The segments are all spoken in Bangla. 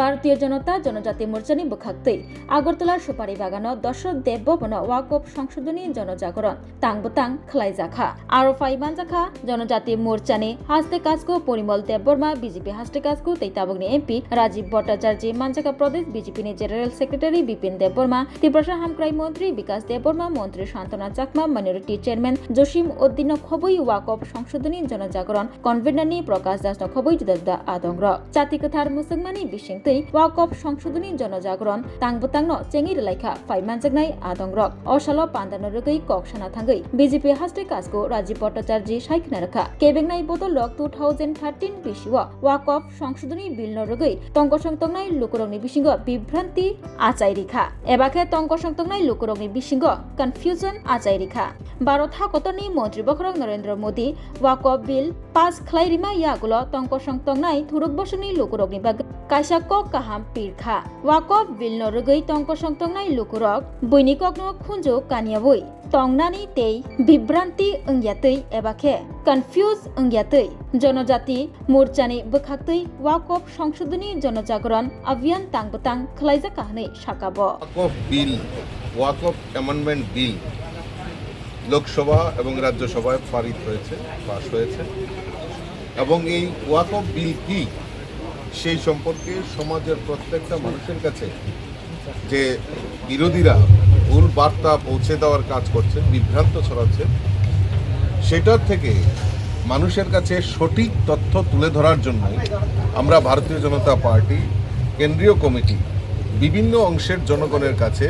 ভারতীয় জনতা জনজাতি মোর্চানি বখাক্তই আগরতলার সুপারি বাগানো দশরথ দেব ভবন ওয়াকফ সংশোধনী জনজাগরণ তাংবতাং খলাইজাখা আরো ফাইমানজাখা জনজাতি মোর্চানি হাস্তে কাজকো পরিমল দেববর্মা বিজেপি হাস্তে কাজকো তৈতাবগ্নি এমপি রাজীব ভট্টাচার্য মানজাকা প্রদেশ BJP general secretary Bipin Debbarma Tripura হামক্রাই মন্ত্রী বিকাশ দেববর্মা মন্ত্রী শান্তনা চাকমা মাইনরিটি চেয়ারম্যান জসিম উদ্দিন খবই ওয়াকফ সংশোধনী জনজাগরণ কনভেনারনি প্রকাশ দাস খবই জুদা জুদা আদংর জাতিকথার মুসলমানি বিশিংতৈ ওয়াকফ সংশোধনী জনজাগরণ তাংবতাংনো চেঙ্গি রেলাইখা ফাইমানজাগনাই আদংর অশাল পান্দানো রগৈ ককসানা থাঙ্গৈ বিজেপি হাস্তে কাজকো রাজীব ভট্টাচার্য সাইখনা রাখা কেবেংনাই বদলক 2013 বিশিও ওয়াকফ সংশোধনী বিল নরগৈ তংকসংতংনাই লুকরংনি বিশিঙ্গ বিভ্রান্তি আচাইরিখা এবাকে তংকসংতংনাই লুকরংনি বিশিঙ্গ কনফিউজন আচাইরিখা ভারত হাকতনি মন্ত্রী বখরং নরেন্দ্র মোদী ওয়াকফ বিল পাস খ্লাইরিমা ইয়াগুলো তংকসংতংনাই থুরুক বসনি লুকরংনি বাগ কাইসাক কাহাম পিরখা ওয়াকফ বিল নরগৈ তংকসংতংনাই লুকরক বৈনিকগ্ন খুঞ্জো কানিয়াবই তংনানি তেই বিভ্রান্তি ওংয়াতৈ এবাকে কনফিউজ ওংয়াতৈ জনজাতি মোর্চানি বখাক্তৈ ওয়াকফ সংশোধনী জনজাগরণ অভিযান তাংবতাং খলাইজা কাহনে শাকাব ওয়াকফ অ্যামেন্ডমেন্ট বিল লোকসভা এবং রাজ্যসভায় পারিত হয়েছে পাস হয়েছে এবং এই ওয়াকফ বিল কি সেই সম্পর্কে সমাজের প্রত্যেকটা মানুষের কাছে যে বিরোধীরা ভুল বার্তা পৌঁছে দেওয়ার কাজ করছে বিভ্রান্ত ছড়াচ্ছে সেটার থেকে মানুষের কাছে সঠিক তথ্য তুলে ধরার জন্য আমরা ভারতীয় জনতা পার্টি কেন্দ্রীয় কমিটি বিভিন্ন অংশের জনগণের কাছে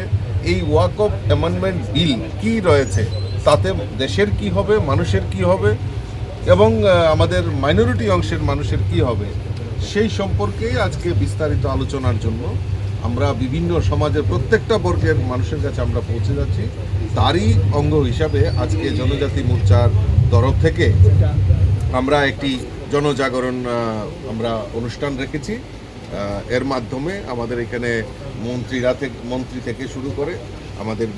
এই ওয়াকফ অ্যামেন্ডমেন্ট বিল কি রয়েছে তাতে দেশের কি হবে মানুষের কি হবে এবং আমাদের মাইনরিটি অংশের মানুষের কি হবে সেই সম্পর্কে আজকে বিস্তারিত আলোচনার জন্য আমরা বিভিন্ন সমাজের প্রত্যেকটা বর্গের মানুষের কাছে আমরা পৌঁছে যাচ্ছি তারই অঙ্গ হিসাবে আজকে জনজাতি মোর্চার তরফ থেকে আমরা একটি জনজাগরণ আমরা অনুষ্ঠান রেখেছি এর মাধ্যমে আমাদের এখানে মন্ত্রী থেকে শুরু করে আমাদের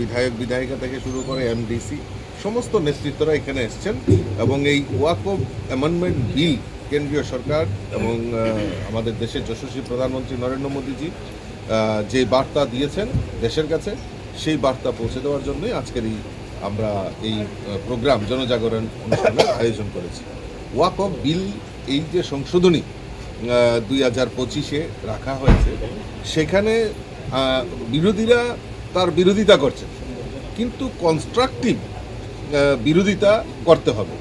বিধায়িকা থেকে শুরু করে এমডিসি সমস্ত নেতৃত্বরা এখানে এসছেন এবং এই ওয়াকফ অ্যামেন্ডমেন্ট বিল কেন্দ্রীয় সরকার এবং আমাদের দেশের যশস্বী প্রধানমন্ত্রী নরেন্দ্র মোদীজি যে বার্তা দিয়েছেন দেশের কাছে সেই বার্তা পৌঁছে দেওয়ার জন্যই আজকের আমরা এই প্রোগ্রাম জনজাগরণ অনুষ্ঠানের আয়োজন করেছি ওয়াকফ বিল এই যে সংশোধনী 2025-এ রাখা হয়েছে সেখানে বিরোধীরা তার বিরোধিতা করছে কিন্তু কনস্ট্রাকটিভ বিরোধিতা করতে হবে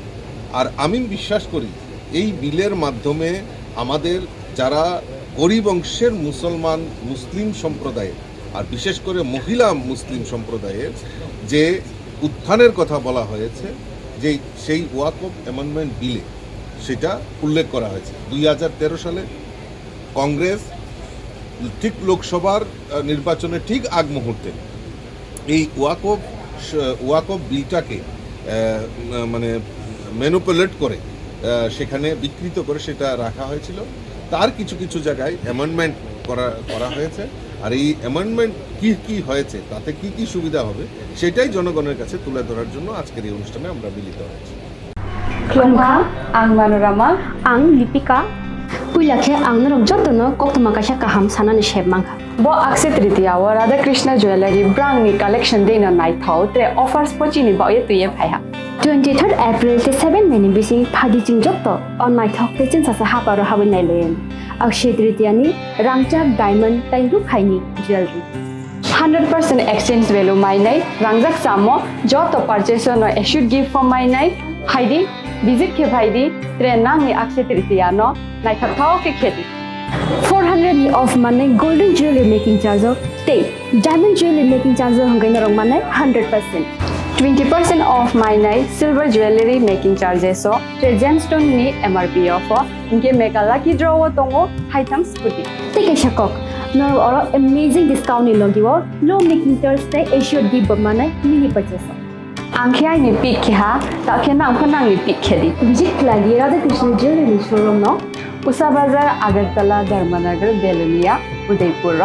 আর আমি বিশ্বাস করি এই বিলের মাধ্যমে আমাদের যারা গরিব অংশের মুসলিম সম্প্রদায়ের আর বিশেষ করে মহিলা মুসলিম সম্প্রদায়ের যে উত্থানের কথা বলা হয়েছে যে সেই ওয়াকফ অ্যামেন্ডমেন্ট বিলে সেটা উল্লেখ করা হয়েছে 2013 সালে কংগ্রেস ঠিক লোকসভার নির্বাচনের ঠিক আগ মুহূর্তে এই ওয়াকফ বিলটাকে মানে ম্যানিপুলেট করে সেখানে বিকৃত করে সেটা রাখা হয়েছিল তার কিছু কিছু জায়গায় অ্যামেন্ডমেন্ট করা হয়েছে আর এই অ্যামেন্ডমেন্ট কি হয়েছে তাতে কি সুবিধা হবে সেটাই জনগণের কাছে তুলে ধরার জন্য আজকের এই অনুষ্ঠানে আমরা মিলিত হয়েছি Klungha, ang Manorama, ang Lipika, Puilakhe ang narong jotono koktumakasha kaham sanani shebmangha. Bo akse tritiya wa Radha Krishna Jewelry brang ni collection day na night thau tre offers pochi ni ba ye tuye phaiha. 23rd April te 7 meni bising phadi jing jotto on night thau te chin sasa haparo habin nai len. Akshay tritiya ni rangchak diamond tai ru khaini jewelry. 100% exchange value mainai rangjak samo joto purchase no should give for mainai haidi visit ke bhaidi tre nang ni akse tritiya no night thau ke kheti 400 ni off mane golden jewelry making charge te diamond jewelry making charge hongai narong mane 100%. 20% off mainai silver jewelry making charges so tre gemstone ni MRP offer inke mega lucky draw tongo haitam scooty. Take a shakok. Nor oro amazing discount ni logiwo low making charge te assured give mane mini purchase. Angkhai ni pick kha ta khena angkhana ni pick khedi. Visit lagi Radha Krishna Jewelry showroom no Usa Bazar Agartala Dharmanagar Belunia Udaipur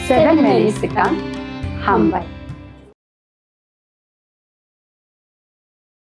7 Many Sikang Hambai.